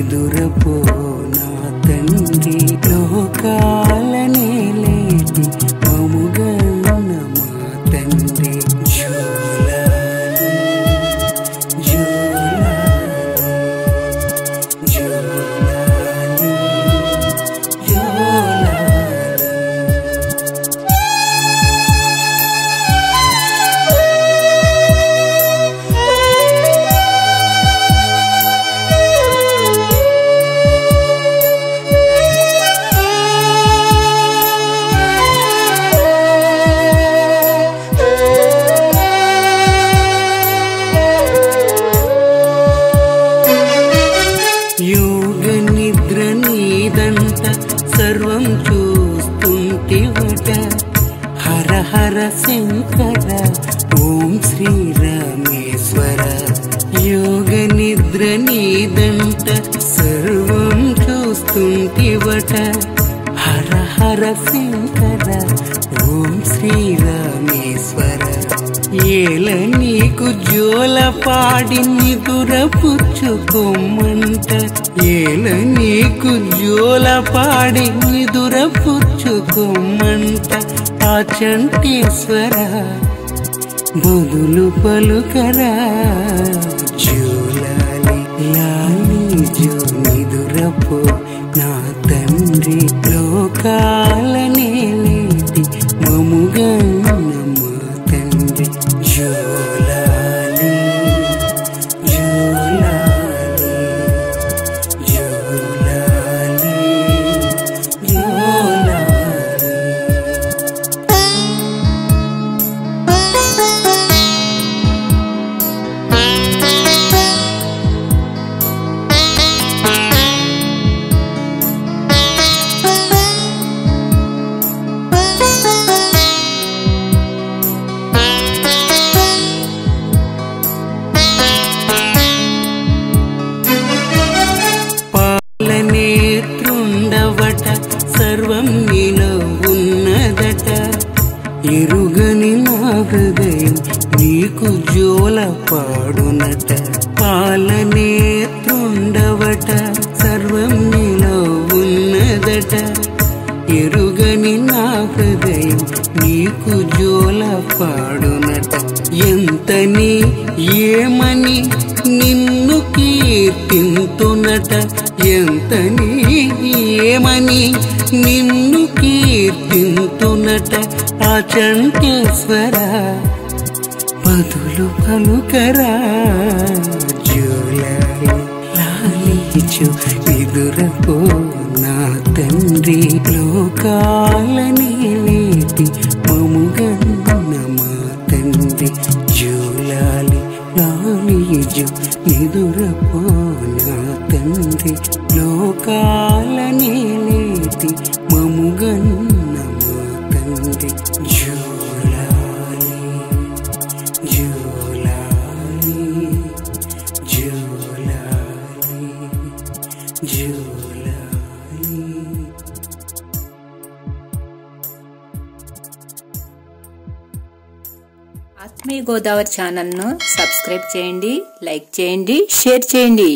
నిదురపో నా తండ్రి లోకాల నేలేటి మముగన్న మా తండ్రి జోలాలి జోలాలి జోలాలి జోలాలి యోగ నిద్ర నీదంట సర్వం చూస్తుంటివట హర హర శంకర ఓం శ్రీ రామేశ్వర యోగ నిద్ర నీదంట సర్వం చూస్తుంటివట హర హర శంకర ఓం శ్రీ రామేశ్వర ఏల నీకు జోల పాడి నిదుర పుచ్చుకోమంట ఏల నీకు జోల పాడి నిదుర పుచ్చుకోమంట ఆ చంటేశ్వర బదులు పలుకరా జోలాలి లాలి జో నిదురపో నా తండ్రి లోకాల నేలేటి మముగన్న మా తండ్రి జోలాలి జోలాలి జోలాలి జోలాలి పాలనేత్రుండవట సర్వం నీలో ఉన్నదట ఎరుగని నా హృదయం నీకు జోల పాడునట పాలనేత్రుండవట సర్వం నీలో ఉన్నదట ఎరుగని నా హృదయం నీకు జోల పాడునట ఎంతని ఏమని నిన్ను కీర్తింతునట ఎంతని ఏమని నిన్ను కీర్తింతునట ఆ చంటేశ్వర బదులు పలుకరా జోలాలి లాలి జో నిదురపో నా తండ్రి లోకాల నేలేటి మముగన్న మా తండ్రి జోలాలి లాలి జో నిదురపో నా తండ్రి లోకాల నేలేటి మముగన్న మా తండ్రి జోలాలి జోలాలి జోలాలి జోలాలి. ఆత్మీయ గోదావరి ఛానల్ను సబ్స్క్రైబ్ చేయండి, లైక్ చేయండి, షేర్ చేయండి.